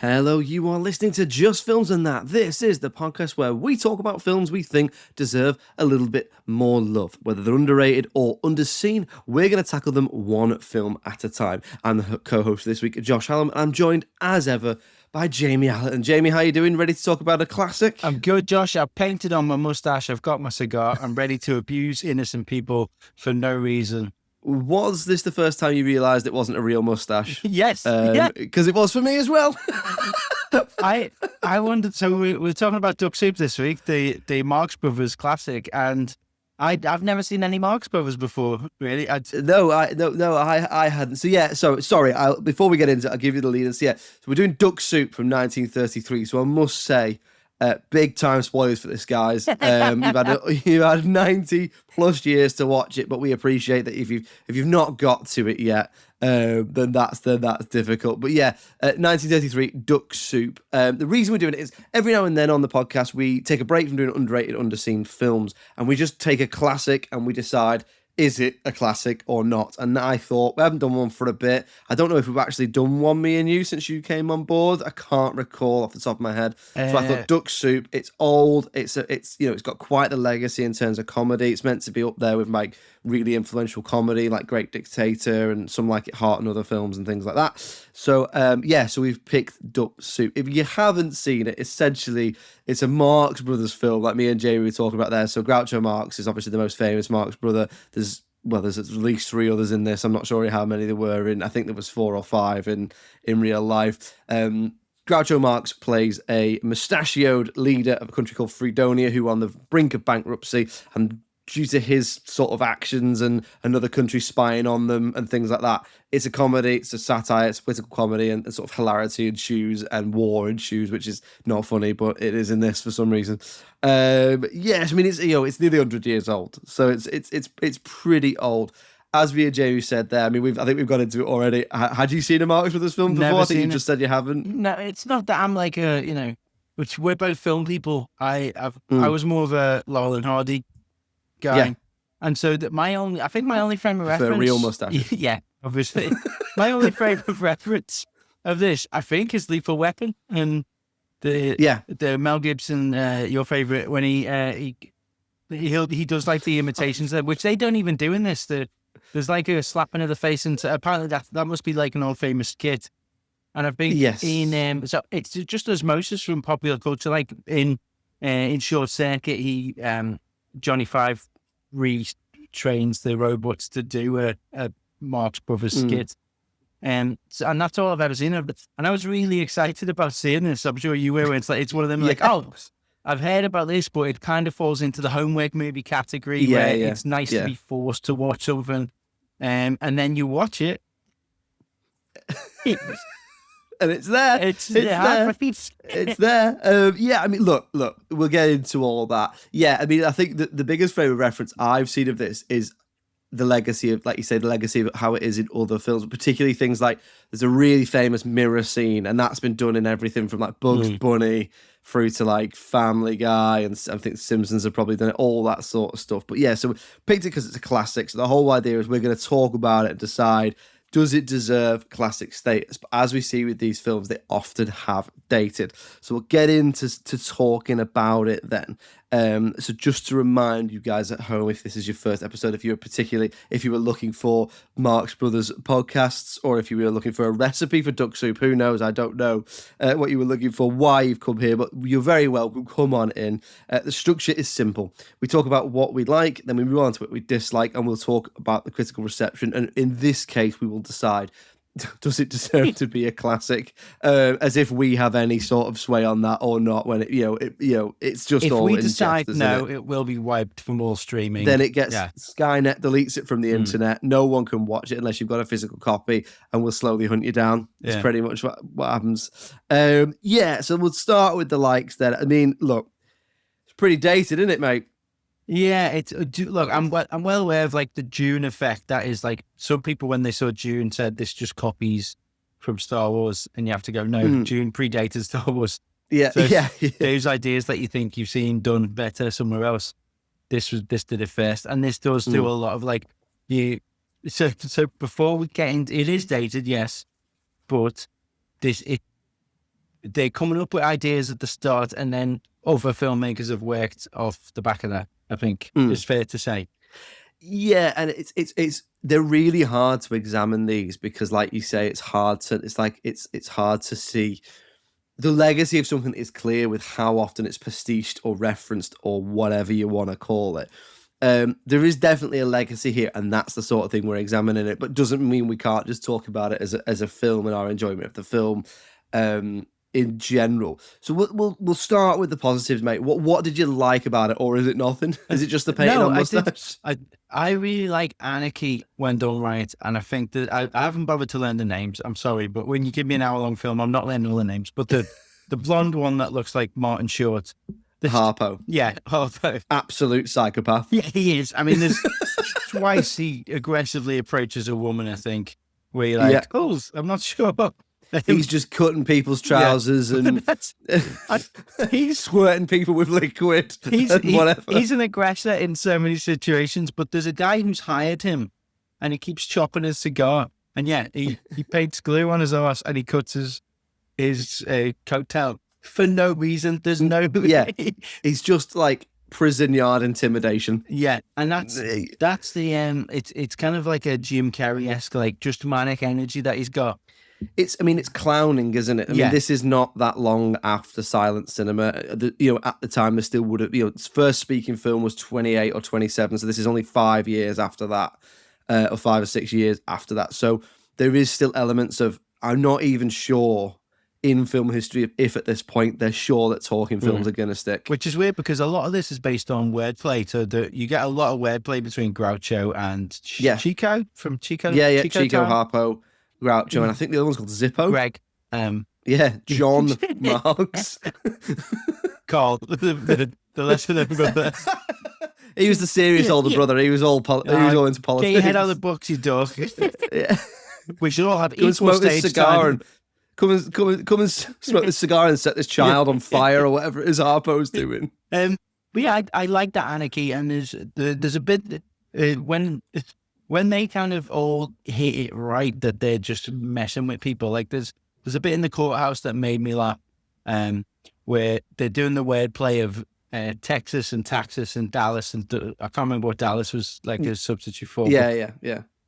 Hello, you are listening to Just Films and That. This is the podcast where we talk about films we think deserve a little bit more love. Whether they're underrated or underseen, we're going to tackle them one film at a time. I'm the co-host this week, Josh Hallam, and I'm joined, as ever, by Jamie Allen. Jamie, how you doing? Ready to talk about a classic? I'm good, Josh. I've painted on my mustache. I've got my cigar. I'm ready to abuse innocent people for no reason. Was this the first time you realised it wasn't a real mustache? Yes. Because it was for me as well. I wondered, so we're talking about Duck Soup this week, the Marx Brothers classic, and I've never seen any Marx Brothers before, really. No, I hadn't. So sorry. Before we get into it, I'll give you the lead. So we're doing Duck Soup from 1933. So I must say, big time spoilers for this, guys. You've had 90 plus years to watch it, but we appreciate that if you've not got to it yet, then that's difficult. But 1933 Duck Soup. The reason we're doing it is every now and then on the podcast we take a break from doing underrated, underseen films, and we just take a classic and we decide, is it a classic or not? And I thought, we haven't done one for a bit. I don't know if we've actually done one, me and you, since you came on board. I can't recall off the top of my head. So I thought Duck Soup, it's old. It's got quite the legacy in terms of comedy. It's meant to be up there with like really influential comedy like Great Dictator and Some Like It Hot and other films and things like that. So so we've picked Duck Soup. If you haven't seen it, essentially it's a Marx Brothers film like me and Jamie were talking about there. So Groucho Marx is obviously the most famous Marx brother. There's at least 3 others in this. I'm not sure how many there were in. I think there was 4 or 5 in real life. Groucho Marx plays a mustachioed leader of a country called Fredonia who are on the brink of bankruptcy, and due to his sort of actions and another country spying on them and things like that, it's a comedy, it's a satire, it's a political comedy, and sort of hilarity ensues and war ensues, which is not funny, but it is in this for some reason. Yes, I mean it's nearly 100 years old, so it's pretty old. As me and Jamie said there, I mean I think we've got into it already. Had you seen a Marx Brothers film before? Never I think you seen just said you haven't. No, it's not that I'm like which we're both film people. I was more of a Laurel and Hardy guy. Yeah. And so my only frame of reference, for a real mustache. Yeah, obviously. My only frame of reference of this, I think, is Lethal Weapon, and the Mel Gibson, your favorite, when he does like the imitations, which they don't even do in this. There's like a slapping of the face, and apparently that must be like an old famous skit. And I think in so it's just osmosis from popular culture, like in Short Circuit, Johnny Five retrains the robots to do a Marx Brothers skit. And that's all I've ever seen of it. And I was really excited about seeing this. I'm sure you were. It's one of them like, oh, I've heard about this, but it kind of falls into the homework movie category where it's nice to be forced to watch something. And then you watch it. And it's there. It's there. It's there. I mean, look, we'll get into all that. Yeah, I mean, I think the biggest frame of reference I've seen of this is the legacy of, like you say, the legacy of how it is in other films, particularly things like there's a really famous mirror scene, and that's been done in everything from like Bugs Bunny through to like Family Guy, and I think Simpsons have probably done it, all that sort of stuff. But yeah, so we picked it because it's a classic. So the whole idea is we're going to talk about it and decide, does it deserve classic status? But as we see with these films, they often have dated. So we'll get into talking about it then. So just to remind you guys at home, if this is your first episode, if you were looking for Marx Brothers podcasts, or if you were looking for a recipe for duck soup, who knows? I don't know what you were looking for, why you've come here, but you're very welcome. Come on in. The structure is simple. We talk about what we like, then we move on to what we dislike, and we'll talk about the critical reception. And in this case, we will decide, does it deserve to be a classic? As if we have any sort of sway on that or not. When it's just if all. If we decide no, it will be wiped from all streaming. Then it gets Skynet deletes it from the internet. No one can watch it unless you've got a physical copy, and we'll slowly hunt you down. It's pretty much what happens. So we'll start with the likes then. I mean, look, it's pretty dated, isn't it, mate? Yeah, look, I'm well aware of like the Dune effect. That is like some people when they saw Dune said this just copies from Star Wars, and you have to go, no, Dune predated Star Wars. Those ideas that you think you've seen done better somewhere else, this did it first, and this does do a lot of like you. So before we get into, it is dated, yes, but they're coming up with ideas at the start, and then other filmmakers have worked off the back of that, I think is fair to say. Yeah, and it's they're really hard to examine these because, like you say, it's hard to see the legacy of something is clear with how often it's pastiched or referenced or whatever you want to call it. There is definitely a legacy here, and that's the sort of thing we're examining it, but doesn't mean we can't just talk about it as a film and our enjoyment of the film in general. So we'll start with the positives, mate. What did you like about it, or is it nothing? Is it just the painting on mustache? I really like Anarchy when done right, and I think that I haven't bothered to learn the names. I'm sorry, but when you give me an hour-long film, I'm not learning all the names. But the blonde one that looks like Martin Short, Harpo. Yeah, Harpo. Absolute psychopath. Yeah, he is. I mean, there's twice he aggressively approaches a woman, I think, where you're like, oh, I'm not sure. He's just cutting people's trousers and he's squirting people with liquid and whatever. He's an aggressor in so many situations, but there's a guy who's hired him and he keeps chopping his cigar. And he paints glue on his arse and he cuts his coattail for no reason. There's no... Yeah, he's just like prison yard intimidation. Yeah, and that's the... It's kind of like a Jim Carrey-esque, like just manic energy that he's got. It's clowning, isn't it? I mean, this is not that long after silent cinema. At the time, there still would have, its first speaking film was 28 or 27. So this is only 5 years after that, or 5 or 6 years after that. So there is still elements of, I'm not even sure in film history if at this point they're sure that talking films are going to stick. Which is weird because a lot of this is based on wordplay. So you get a lot of wordplay between Groucho and Chico from Chico. Yeah, Chico, Harpo, Groucho, and I think the other one's called Zippo. Greg. John, Marx. Carl, the lesser known brother. He was the serious older brother. He was all into politics. Get your head out of the books, you dog. Yeah. We should all have equal stage time. Come and smoke this cigar and set this child on fire or whatever it is Harpo's doing. But yeah, I like that Anarchy, and there's a bit when they kind of all hit it right that they're just messing with people. Like there's a bit in the courthouse that made me laugh, where they're doing the wordplay of Texas and Dallas, and I can't remember what Dallas was like a substitute for. Yeah.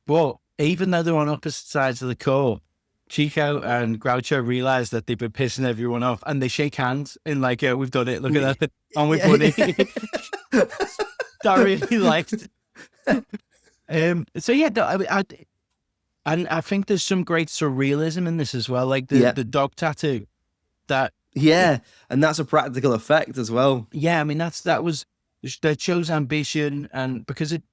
But even though they're on opposite sides of the court, Chico and Groucho realize that they've been pissing everyone off, and they shake hands in like, we've done it. Look at that, and we've won it. That really liked. So yeah, I think there's some great surrealism in this as well, like the dog tattoo. And that's a practical effect as well. Yeah, I mean that shows ambition, and because it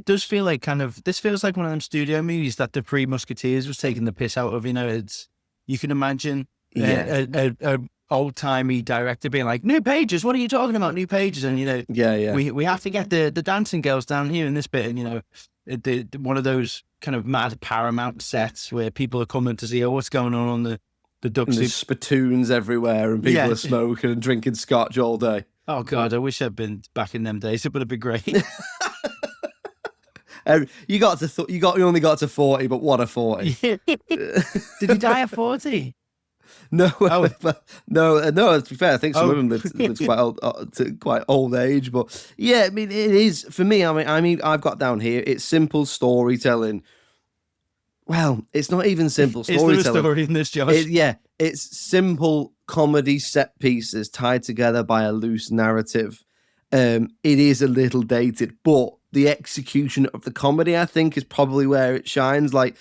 does feel like this feels like one of them studio movies that the Three Musketeers was taking the piss out of. You can imagine a old timey director being like, new pages, what are you talking about, new pages? And we have to get the dancing girls down here in this bit, and one of those kind of mad Paramount sets where people are coming to see what's going on the duck soup. There's spittoons everywhere and people are smoking and drinking scotch all day. Oh God, I wish I'd been back in them days. It would have been great. You only got to 40, but what a 40. Did he die at 40? No, no. To be fair, I think some of them lived quite old, to quite old age. But yeah, I mean, it is for me. I mean, I've got down here. It's simple storytelling. Well, it's not even simple storytelling. Is there a story in this, Josh? It's simple comedy set pieces tied together by a loose narrative. It is a little dated, but the execution of the comedy, I think, is probably where it shines. Like,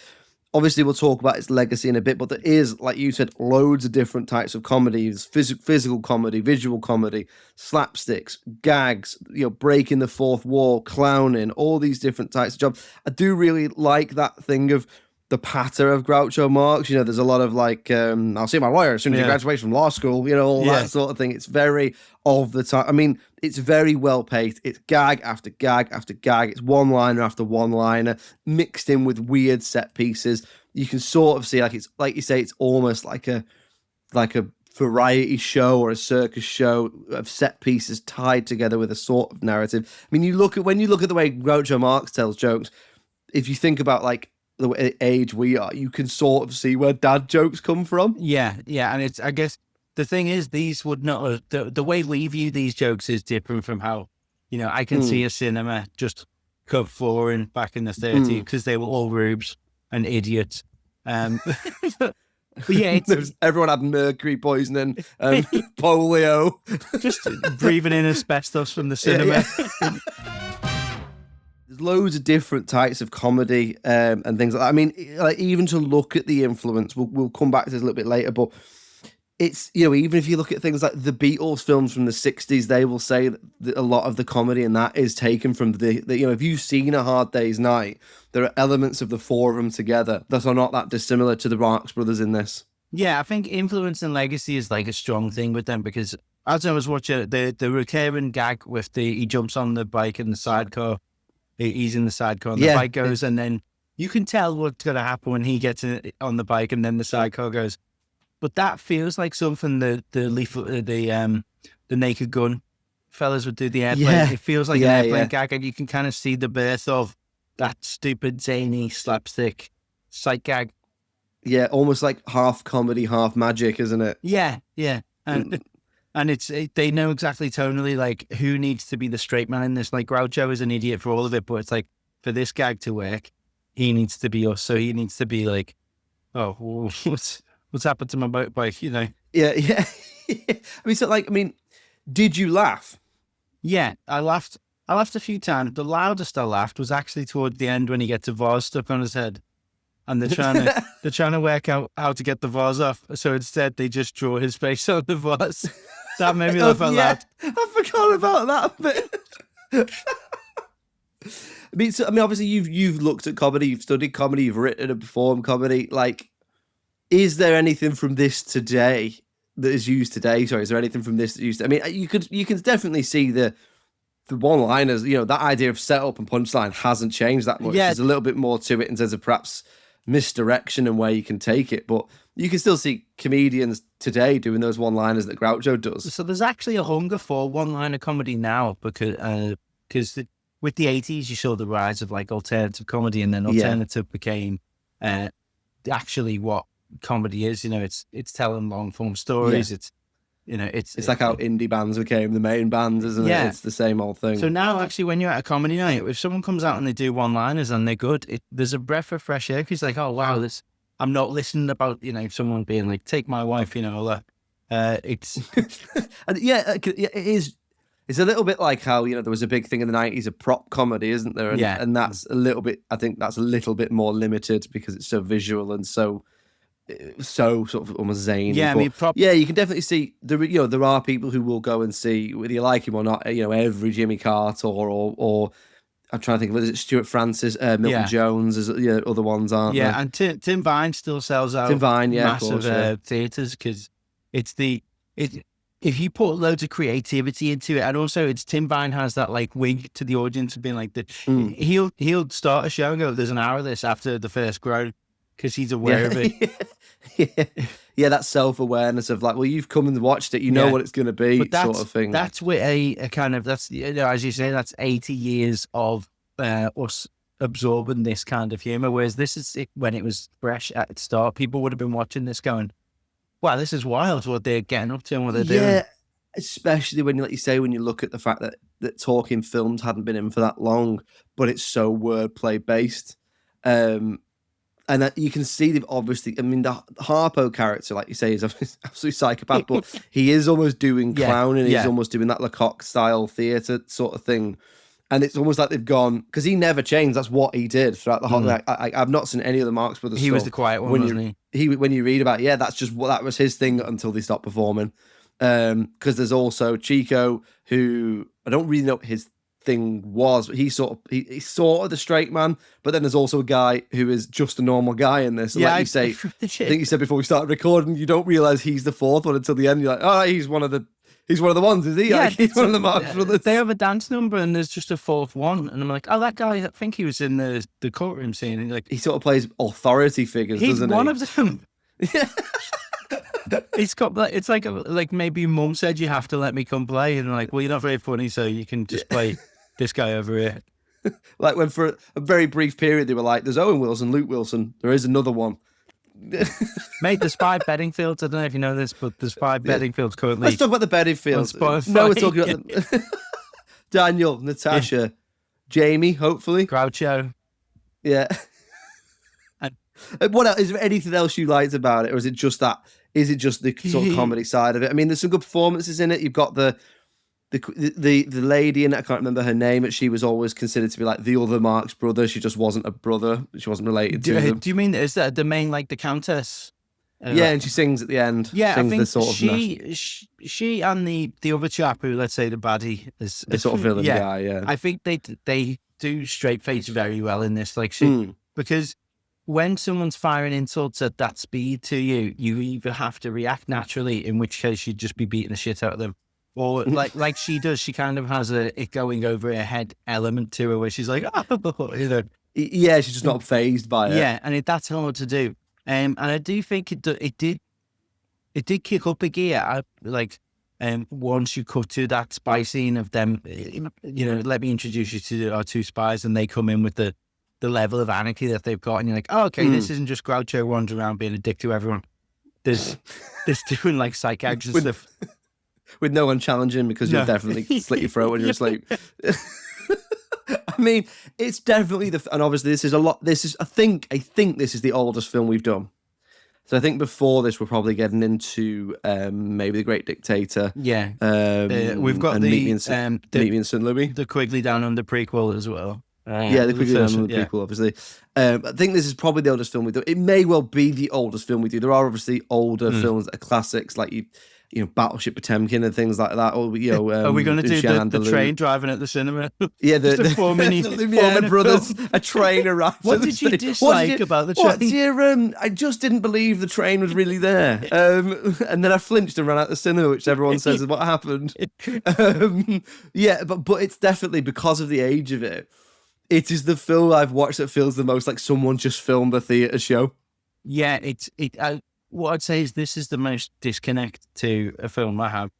obviously, we'll talk about its legacy in a bit, but there is, like you said, loads of different types of comedy. There's physical comedy, visual comedy, slapsticks, gags, breaking the fourth wall, clowning, all these different types of jobs. I do really like that thing of the patter of Groucho Marx. There's a lot of like, I'll see my lawyer as soon as he graduates from law school, all that sort of thing. It's very of the time. I mean, it's very well paced. It's gag after gag after gag. It's one-liner after one-liner mixed in with weird set pieces. You can sort of see, like, it's like you say, it's almost like a variety show or a circus show of set pieces tied together with a sort of narrative. I mean, when you look at the way Groucho Marx tells jokes, if you think about like the age we are, you can sort of see where dad jokes come from. Yeah, and I guess the thing is, these would not the way we view these jokes is different from how, I can see a cinema just cut flooring back in the 30s because they were all rubes and idiots. But yeah, everyone had mercury poisoning and polio. Just breathing in asbestos from the cinema. Yeah. There's loads of different types of comedy and things like that. I mean, like, even to look at the influence, we'll come back to this a little bit later, but it's, even if you look at things like the Beatles films from the 60s, they will say that a lot of the comedy in that is taken from the if you've seen A Hard Day's Night, there are elements of the four of them together that are not that dissimilar to the Marx Brothers in this. Yeah, I think influence and legacy is like a strong thing with them, because as I was watching the recurring gag with he jumps on the bike in the sidecar, he's in the sidecar and the bike goes, and then you can tell what's going to happen when he gets on the bike and then the sidecar goes. But that feels like something the Naked Gun fellas would do the airplane. Yeah. It feels like an airplane gag, and you can kind of see the birth of that stupid, zany, slapstick sight gag. Yeah, almost like half comedy, half magic, isn't it? Yeah, yeah. And they know exactly tonally, like, who needs to be the straight man in this. Like, Groucho is an idiot for all of it, but it's like, for this gag to work, he needs to be us. So he needs to be like, oh, what's happened to my bike, Yeah, yeah. Did you laugh? Yeah, I laughed. I laughed a few times. The loudest I laughed was actually toward the end when he gets a vase stuck on his head, and they're trying to work out how to get the vase off. So instead, they just draw his face on the vase. That made me laugh out loud. I forgot about that bit. Obviously, you've looked at comedy, you've studied comedy, you've written and performed comedy. Like, is there anything from this today that is used today? Sorry, is there anything from this that used? You can definitely see the one-liners. That idea of setup and punchline hasn't changed that much. Yeah. There's a little bit more to it in terms of perhaps misdirection and where you can take it, but you can still see comedians today doing those one-liners that Groucho does. So there's actually a hunger for one-liner comedy now, because with the 80s you saw the rise of like alternative comedy, and then alternative became actually what comedy is. It's telling long-form stories. It's like how indie bands became the main bands, isn't it? It's the same old thing. So now, actually, when you're at a comedy night, if someone comes out and they do one-liners and they're good, there's a breath of fresh air, because like, oh wow, I'm not listening about someone being like, take my wife, it's and it is. It's a little bit like how there was a big thing in the 90s of prop comedy, isn't there? And, and that's a little bit. I think that's a little bit more limited because it's so visual and so sort of almost zany. Yeah, you can definitely see there are people who will go and see, whether you like him or not, every Jimmy Carter or I'm trying to think of, is it Stuart Francis, Milton Jones, as other ones aren't there? And Tim Vine still sells out massive theatres, because if you put loads of creativity into it, and also Tim Vine has that like wink to the audience of being like he'll start a show and go, there's an hour of this after the first groan, because he's aware of it. Yeah, that self-awareness of like, well, you've come and watched it, you know what it's going to be, sort of thing. That's with a kind of, that's, as you say, that's 80 years of us absorbing this kind of humor. Whereas this is when it was fresh at its start, people would have been watching this going, wow, this is wild what they're getting up to and what they're doing. Yeah, especially when, like you say, when you look at the fact that talking films hadn't been in for that long, but it's so wordplay based. And that you can see they've obviously, the Harpo character, like you say, is absolutely psychopath, but he is almost doing clowning, he's almost doing that Lecoq style theatre sort of thing. And it's almost like they've gone, because he never changed, that's what he did throughout the whole thing. I've not seen any of the Marx Brothers He was the quiet one, wasn't he? When you read about it, that's just that was his thing until they stopped performing. Because there's also Chico, who I don't really know what his thing was, but he's sort of the straight man, but then there's also a guy who is just a normal guy in this. Like you say, I think you said before we started recording, you don't realize he's the fourth one until the end. You're like, oh, he's one of the ones, is he? Yeah, he's one of the Marx Brothers. They have a dance number and there's just a fourth one, and I'm like, oh, that guy, I think he was in the courtroom scene. And he sort of plays authority figures, doesn't he? He's one of them. Yeah. It's got it's like maybe mum said, you have to let me come play, and I'm like, well, you're not very funny, so you can just play this guy over here. Like when for a very brief period they were like, there's Owen Wilson, Luke Wilson, there is another one. Mate, there's 5 Bedingfields. I don't know if you know this, but there's 5 Bedingfields currently. Let's talk about the Bedingfields. No, we're talking about Daniel, Natasha, Jamie, hopefully. Groucho. Yeah. What else? Is there anything else you liked about it, or is it just that? Is it just the sort of comedy side of it? I mean, there's some good performances in it. You've got the lady in it. I can't remember her name, but she was always considered to be like the other Marx Brothers. She just wasn't a brother. She wasn't related to them. Do you mean is that the main, like the Countess? Yeah, and she sings at the end. Yeah, sings I think the sort of she and the other chap who, let's say, the baddie is the sort of villain guy. Yeah, I think they do straight face very well in this. Like because when someone's firing insults at that speed to you, you either have to react naturally, in which case you'd just be beating the shit out of them, or like she does. She kind of has it going over her head element to her, where she's like, you know. Yeah, she's just not fazed by it. Yeah, and that's hard to do. And I do think it did kick up a gear. Once you cut to that spy scene of them, you know, let me introduce you to our 2 spies, and they come in with the level of anarchy that they've got, and you're like, oh, okay, this isn't just Groucho wandering around being a dick to everyone. There's doing like psych action stuff with no one challenging, because you'll definitely slit your throat when you're asleep. I mean, it's definitely and obviously this is a lot. This is, I think this is the oldest film we've done. So I think before this, we're probably getting into maybe The Great Dictator. Yeah, we've got Meet Me in St. Louis, the Quigley Down Under prequel as well. The Quigley Down Under prequel, obviously. I think this is probably the oldest film we do. It may well be the oldest film we do. There are obviously older films that are classics, like you know, Battleship Potemkin and things like that. Or, you know, are we going to do the train driving at the cinema? Yeah, the 4 mini Lumiere brothers, a train arrived. What did you dislike about the train? I just didn't believe the train was really there. And then I flinched and ran out the cinema, which everyone says is what happened. Yeah, but it's definitely because of the age of it. It is the film I've watched that feels the most like someone just filmed a theatre show. Yeah, what I'd say is this is the most disconnect to a film I have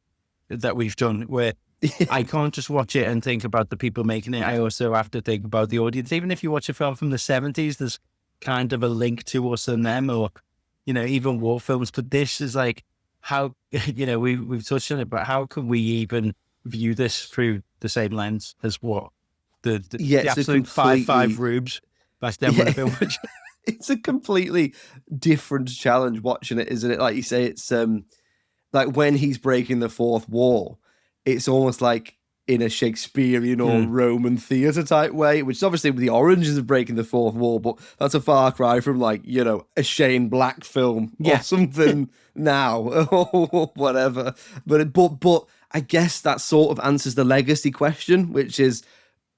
that we've done, where I can't just watch it and think about the people making it. I also have to think about the audience. Even if you watch a film from the 70s, there's kind of a link to us and them, or, you know, even war films. But this is like, how, you know, we've touched on it, but how can we even view this through the same lens as what? The absolute 5 rubes. That's them when I film it. It's a completely different challenge watching it, isn't it? Like you say, it's like when he's breaking the fourth wall, it's almost like in a Shakespearean or Roman theatre type way, which is obviously the oranges of breaking the fourth wall, but that's a far cry from, like, you know, a Shane Black film or something now or whatever. But I guess that sort of answers the legacy question, which is,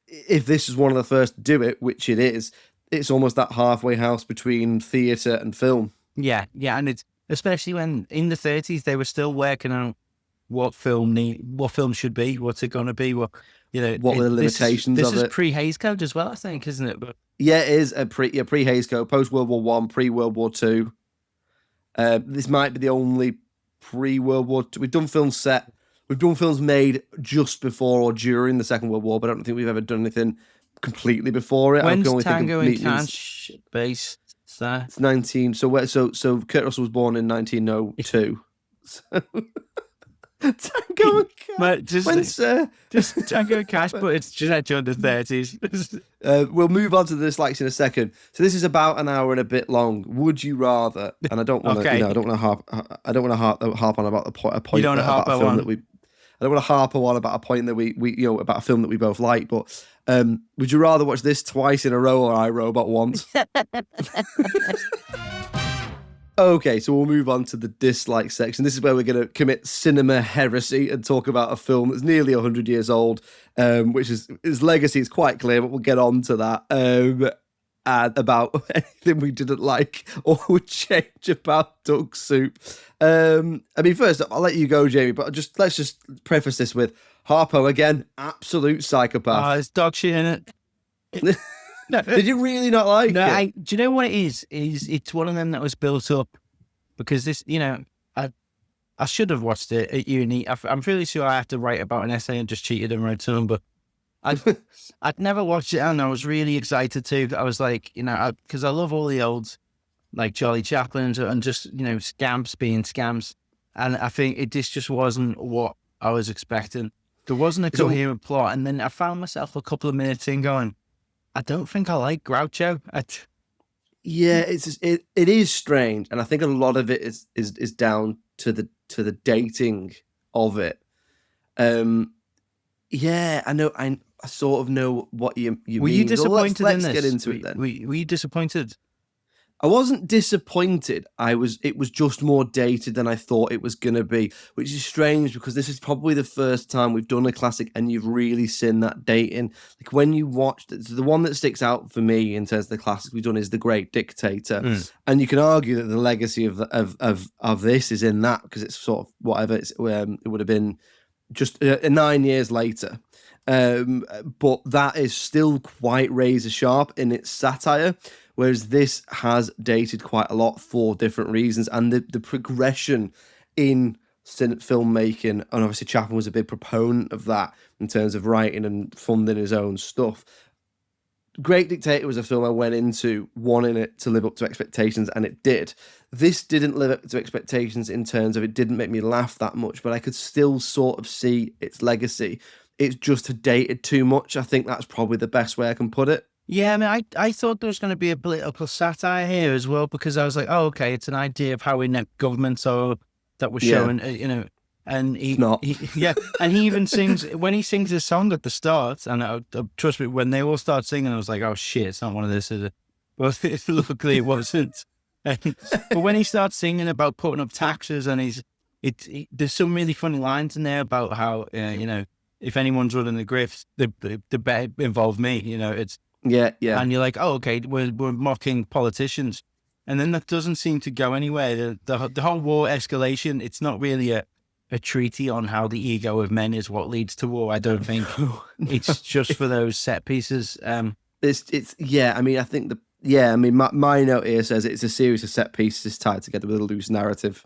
if this is one of the first to do it, which it is, it's almost that halfway house between theatre and film. Yeah, and it's especially when in the 30s they were still working out what film should be, what's it going to be, what are the limitations of it. This is pre-Hays Code as well, I think, isn't it? But yeah, it is a pre-Hays Code, post World War I, pre-World War II. This might be the only pre-World War II. We've done films made just before or during the Second World War, but I don't think we've ever done anything completely before it. When's Tango and Cash based? It's 19. So Kurt Russell was born in 1902. So Tango and Cash. Just Tango and Cash, but it's just during the 30s. We'll move on to the dislikes in a second. So this is about an hour and a bit long. Would you rather? And I don't want to. I don't want to harp on about a point. You don't want to harp on one. I don't want to harp on about a point that we about a film that we both like, but would you rather watch this twice in a row or I, Robot once? Okay, so we'll move on to the dislike section. This is where we're going to commit cinema heresy and talk about a film that's nearly 100 years old, which is its legacy is quite clear, but we'll get on to that. And about anything we didn't like or would change about Duck Soup. I mean, first I'll let you go, Jamie, but let's just preface this with Harpo again, absolute psychopath. Oh, it's dog shit in it. No. Did you really not like it? Do you know what it is? It's one of them that was built up because this, I should have watched it at uni. I'm pretty sure I have to write about an essay and just cheated and wrote some, but I'd never watched it and I was really excited to. I was like, because I love all the old like Charlie Chaplin's, and just, you know, scamps being scams. And I think this just wasn't what I was expecting. There wasn't a coherent plot. And then I found myself a couple of minutes in going, I don't think I like Groucho. Yeah, it is strange, and I think a lot of it is down to the dating of it. Yeah, I know. I sort of know what you mean. Were you disappointed in this? Let's get into it then. Were you disappointed? I wasn't disappointed. It was just more dated than I thought it was going to be, which is strange because this is probably the first time we've done a classic and you've really seen that dating. Like when you watch the one that sticks out for me in terms of the classics we've done is The Great Dictator, and you can argue that the legacy of this is in that because it's sort of whatever it would have been just 9 years later. But that is still quite razor sharp in its satire, whereas this has dated quite a lot for different reasons. And the progression in filmmaking, and obviously Chaplin was a big proponent of that in terms of writing and funding his own stuff. Great Dictator was a film I went into wanting it to live up to expectations, and it did. This didn't live up to expectations in terms of it didn't make me laugh that much, but I could still sort of see its legacy. It's just had dated too much. I think that's probably the best way I can put it. Yeah, I mean, I thought there was going to be a political satire here as well, because I was like, oh, okay, it's an idea of how inept governments are that was showing, you know, and and he even sings, when he sings his song at the start, and trust me, when they all start singing, I was like, oh shit, it's not one of this, is it? Well, luckily it wasn't. But when he starts singing about putting up taxes, and there's some really funny lines in there about how, you know, if anyone's running the grift, they better involve me, you know, it's, yeah. And you're like, oh, okay, we're mocking politicians. And then that doesn't seem to go anywhere. The whole war escalation, it's not really a treaty on how the ego of men is what leads to war. I don't think it's just for those set pieces. Yeah, I mean, I think my note here says it's a series of set pieces tied together with a loose narrative.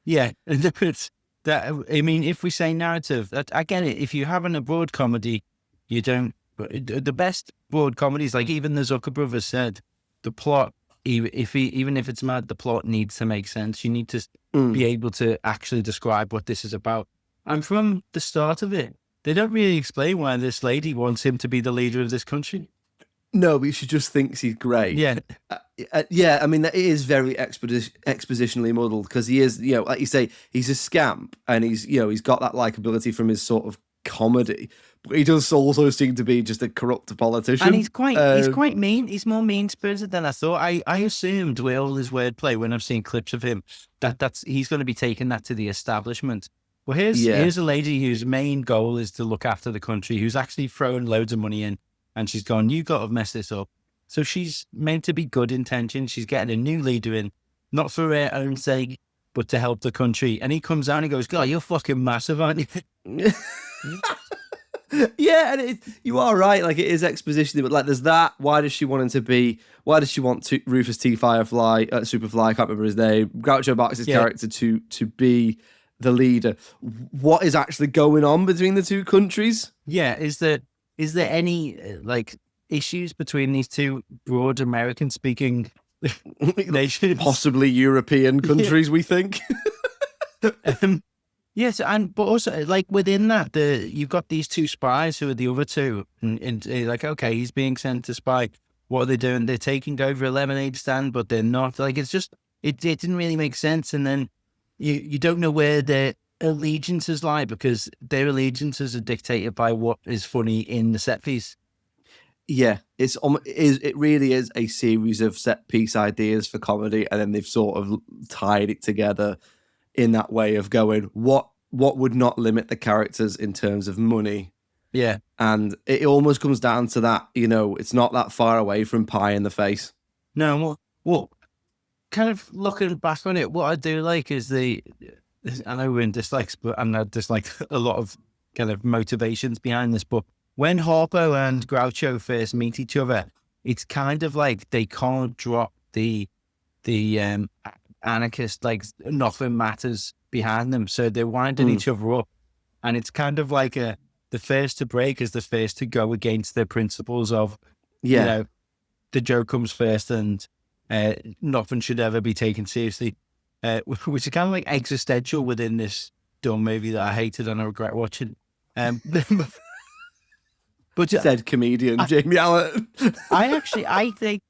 Yeah, it's that. I mean, if we say narrative, I get it. If you're having a broad comedy, you don't. The best broad comedies, like even the Zucker brothers said, the plot, even if it's mad, the plot needs to make sense. You need to be able to actually describe what this is about. And from the start of it, they don't really explain why this lady wants him to be the leader of this country. No, but she just thinks he's great. Yeah. Yeah, I mean, that is very expositionally muddled because he is, you know, like you say, he's a scamp and he's, you know, he's got that likability from his sort of comedy, but he does also seem to be just a corrupt politician. And he's quite mean. He's more mean-spirited than I thought. I assumed with all his wordplay when I've seen clips of him that's he's going to be taking that to the establishment. Well, here's a lady whose main goal is to look after the country, who's actually throwing loads of money in, and she's gone, you got to mess this up. So she's meant to be good intention. She's getting a new leader in, not for her own sake, but to help the country. And he comes out and he goes, God, you're fucking massive, aren't you? Yeah, and you are right. Like, it is exposition, but like, there's that. Why does she want Rufus T. Superfly? I can't remember his name. Groucho Marx's character to be the leader. What is actually going on between the two countries? Yeah, is there any like issues between these two broad American-speaking nations, possibly European countries? We think. Yes, but also like within that, you've got these two spies who are the other two, and like, okay, he's being sent to spy. What are they doing? They're taking over a lemonade stand, but they're not. Like, it's just it didn't really make sense. And then you don't know where their allegiances lie, because their allegiances are dictated by what is funny in the set piece. Yeah, it really is a series of set piece ideas for comedy, and then they've sort of tied it together in that way of going, what would not limit the characters in terms of money? Yeah. And it almost comes down to that, you know, it's not that far away from Pie in the Face. No, well, kind of looking back on it, what I do like is I know we're in dislikes, but I'm not dislike a lot of kind of motivations behind this, but when Harpo and Groucho first meet each other, it's kind of like they can't drop the anarchist, like nothing matters behind them, so they're winding each other up, and it's kind of like the first to break is the first to go against their principles of, you know, the joke comes first, and nothing should ever be taken seriously, which is kind of like existential within this dumb movie that I hated and I regret watching. But said comedian Jamie Allen. I think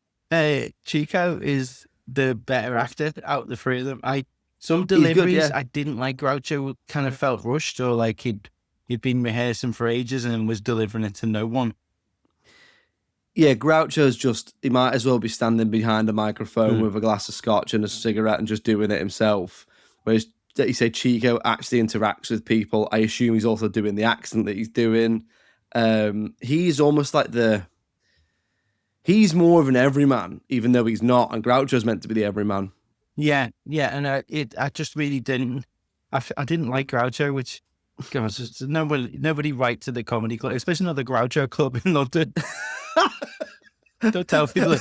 Chico is the better actor out of the three of them. Some deliveries I didn't like. Groucho kind of felt rushed, or like he'd been rehearsing for ages and was delivering it to no one. Yeah, Groucho's he might as well be standing behind a microphone with a glass of scotch and a cigarette and just doing it himself. Whereas, that you say Chico actually interacts with people. I assume he's also doing the accent that he's doing. He's almost like he's more of an everyman, even though he's not. And Groucho's meant to be the everyman. Yeah, and I just really didn't. I didn't like Groucho, which goes nobody writes to the comedy club, especially not the Groucho Club in London. Don't tell people.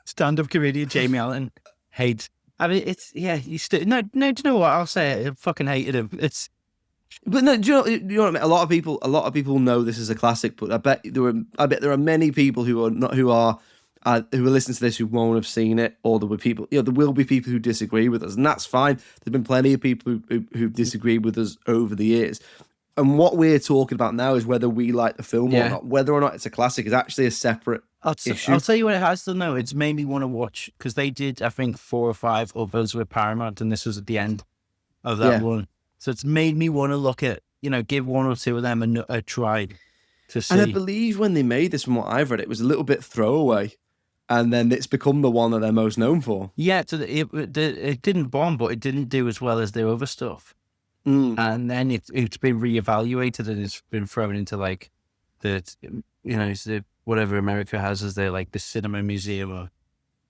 Stand-up comedian Jamie Allen hates. I mean, it's Do you know what? I'll say it. I fucking hated him. But no, do you know what I mean? A lot of people know this is a classic, but I bet there are many people who are listening to this who won't have seen it, or there will be people who disagree with us, and that's fine. There've been plenty of people who disagreed with us over the years. And what we're talking about now is whether we like the film or not. Whether or not it's a classic is actually a separate issue. I'll tell you what it has done, though. It's made me want to watch, because they did, I think, 4 or 5 others with Paramount, and this was at the end of that one. So it's made me want to look at, give 1 or 2 of them a try to see. And I believe when they made this, from what I've read, it was a little bit throwaway. And then it's become the one that they're most known for. Yeah, so it didn't bomb, but it didn't do as well as their other stuff. And then it's been reevaluated and it's been thrown into like it's the whatever America has as their like the cinema museum. Or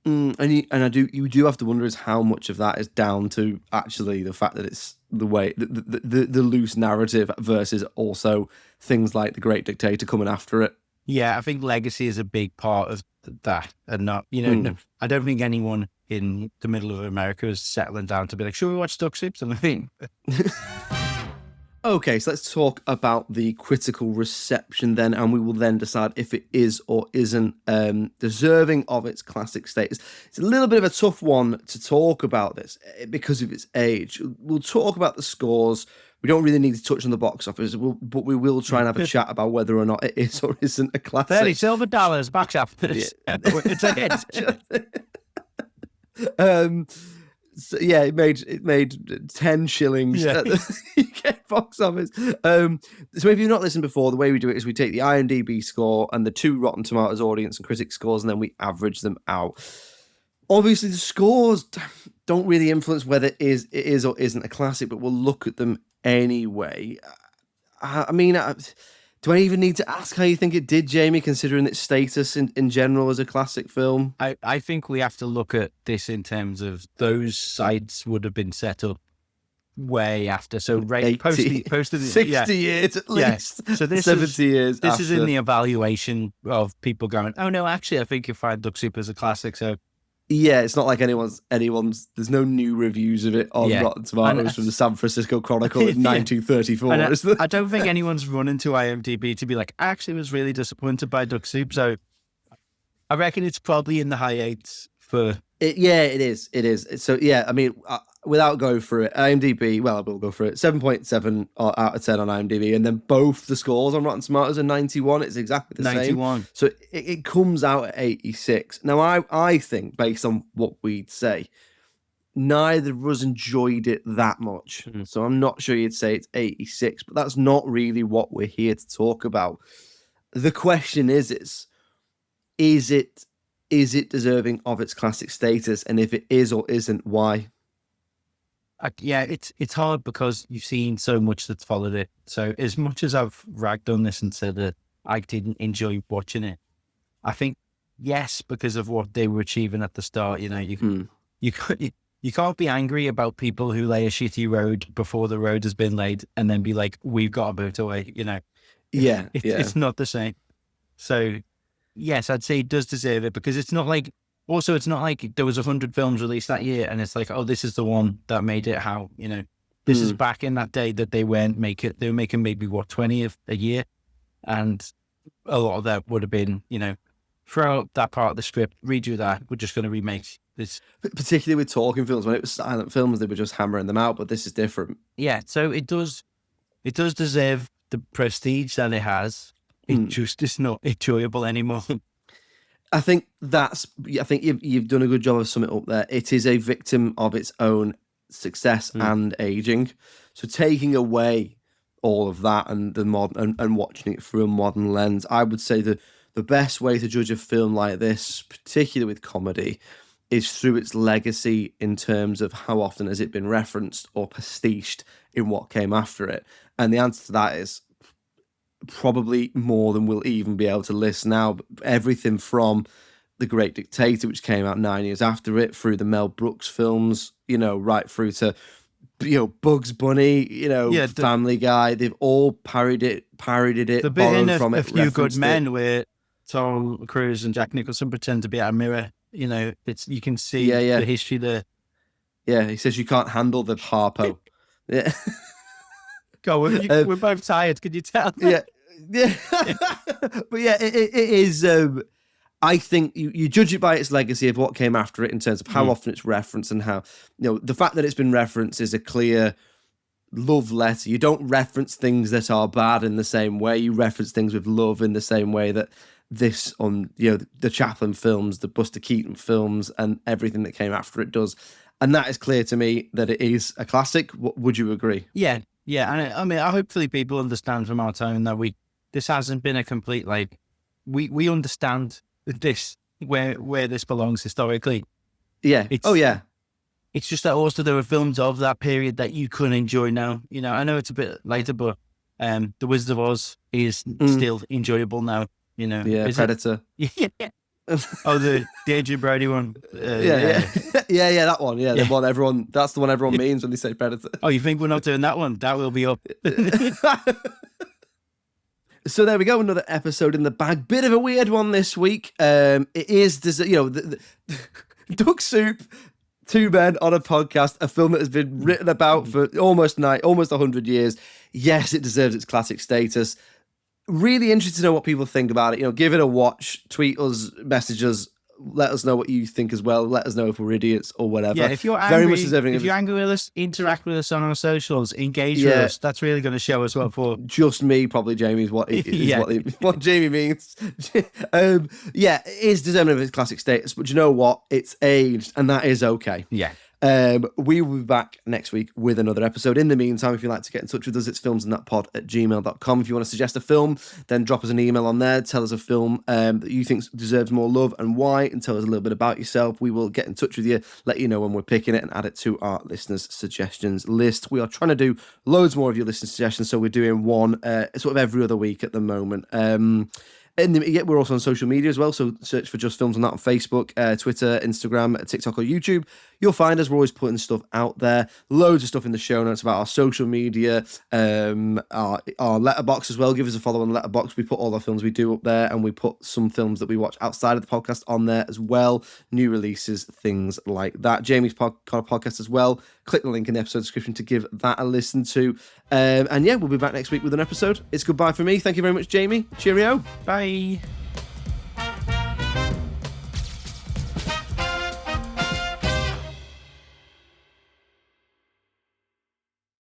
you do have to wonder is how much of that is down to actually the fact that it's the way the loose narrative versus also things like The Great Dictator coming after it. Yeah, I think legacy is a big part of that, and not no, I don't think anyone in the middle of America is settling down to be like, should we watch Duck Soup? Something. Okay, so let's talk about the critical reception then, and we will then decide if it is or isn't deserving of its classic status. It's a little bit of a tough one to talk about this because of its age. We'll talk about the scores. We don't really need to touch on the box office, but we will try and have a chat about whether or not it is or isn't a classic. $30 silver box office. Yeah. It's a hit. So yeah, it made 10 shillings at the UK box office. So if you've not listened before, the way we do it is we take the IMDb score and the 2 Rotten Tomatoes audience and critic scores, and then we average them out. Obviously, the scores don't really influence whether it is or isn't a classic, but we'll look at them anyway. I mean, do I even need to ask how you think it did, Jamie, considering its status in general as a classic film? I think we have to look at this in terms of those sites would have been set up way after. So post the 60 years at least. Yeah. So this 70 years This after. is in the evaluation of people going, oh no, actually, I think you find Duck Soup as a classic. So yeah, it's not like anyone's. There's no new reviews of it on Rotten Tomatoes from the San Francisco Chronicle in 1934. I don't think anyone's running to IMDb to be like, I actually was really disappointed by Duck Soup. So I reckon it's probably in the high 8s for. It is. So yeah, I mean, without going through it, IMDb. Well, I will go through it. 7.7 out of 10 on IMDb, and then both the scores on Rotten Tomatoes are 91. It's exactly the 91. same. So it comes out at 86. Now, I think based on what we'd say, neither of us enjoyed it that much. Mm-hmm. So I'm not sure you'd say it's 86, but that's not really what we're here to talk about. The question is it deserving of its classic status? And if it is or isn't, why? It's hard because you've seen so much that's followed it. So as much as I've ragged on this and said that I didn't enjoy watching it, I think, yes, because of what they were achieving at the start. You can't be angry about people who lay a shitty road before the road has been laid and then be like, we've got a motorway, It's not the same. So yes, I'd say it does deserve it because it's not like there was 100 films released that year and it's like, oh, this is the one that made it. This is back in that day that they were making maybe 20 a year. And a lot of that would have been, throw out that part of the script, redo that. We're just going to remake this. Particularly with talking films, when it was silent films, they were just hammering them out. But this is different. Yeah, so it does deserve the prestige that it has. It just is not enjoyable anymore. I think you've done a good job of summing it up there. It is a victim of its own success and aging. So taking away all of that and the modern and watching it through a modern lens, I would say that the best way to judge a film like this, particularly with comedy, is through its legacy in terms of how often has it been referenced or pastiched in what came after it. And the answer to that is probably more than we'll even be able to list now. But everything from The Great Dictator, which came out 9 years after it, through the Mel Brooks films, right through to Bugs Bunny, Family Guy. They've all parodied it, the bit in from A it, Few Good Men, where Tom Cruise and Jack Nicholson pretend to be at a mirror. You can see the history there. Yeah, he says you can't handle the Harpo. Yeah. Go, we're both tired. Can you tell? Yeah. But yeah, it is. I think you judge it by its legacy of what came after it in terms of how often it's referenced and how the fact that it's been referenced is a clear love letter. You don't reference things that are bad in the same way. You reference things with love in the same way that this on the Chaplin films, the Buster Keaton films, and everything that came after it does. And that is clear to me that it is a classic. Would you agree? Yeah. And I mean, hopefully people understand from our time that this hasn't been a complete, we understand this, where this belongs historically. Yeah. It's just that also there are films of that period that you can enjoy now. I know it's a bit later, but The Wizard of Oz is still enjoyable now. Yeah, Predator. Yeah. Oh, the Adrian Brody one. Yeah, that one. Yeah, the one everyone. That's the one everyone means when they say Predator. Oh, you think we're not doing that one? That will be up. So there we go, another episode in the bag. Bit of a weird one this week. It is, the Duck Soup, two men on a podcast, a film that has been written about for almost 100 years. Yes, it deserves its classic status. Really interested to know what people think about it. Give it a watch, tweet us, message us, let us know what you think as well. Let us know if we're idiots or whatever. Yeah, if you're angry, if you're angry with us, interact with us on our socials, engage with us. That's really going to show us what for. Just me, probably Jamie's what Jamie means. It is deserving of its classic status, but you know what? It's aged, and that is okay. Yeah. We will be back next week with another episode. In the meantime, if you'd like to get in touch with us, it's filmsandthatpod@gmail.com. If you want to suggest a film, then drop us an email on there. Tell us a film that you think deserves more love and why, and tell us a little bit about yourself. We will get in touch with you, let you know when we're picking it, and add it to our listeners' suggestions list. We are trying to do loads more of your listener suggestions, so we're doing one sort of every other week at the moment. We're also on social media as well, so search for Just Films on that on Facebook, Twitter, Instagram, TikTok or YouTube. You'll find us. We're always putting stuff out there. Loads of stuff in the show notes about our social media, our Letterboxd as well. Give us a follow on Letterboxd. We put all our films we do up there, and we put some films that we watch outside of the podcast on there as well. New releases, things like that. Jamie's podcast as well. Click the link in the episode description to give that a listen to. We'll be back next week with an episode. It's goodbye from me. Thank you very much, Jamie. Cheerio. Bye.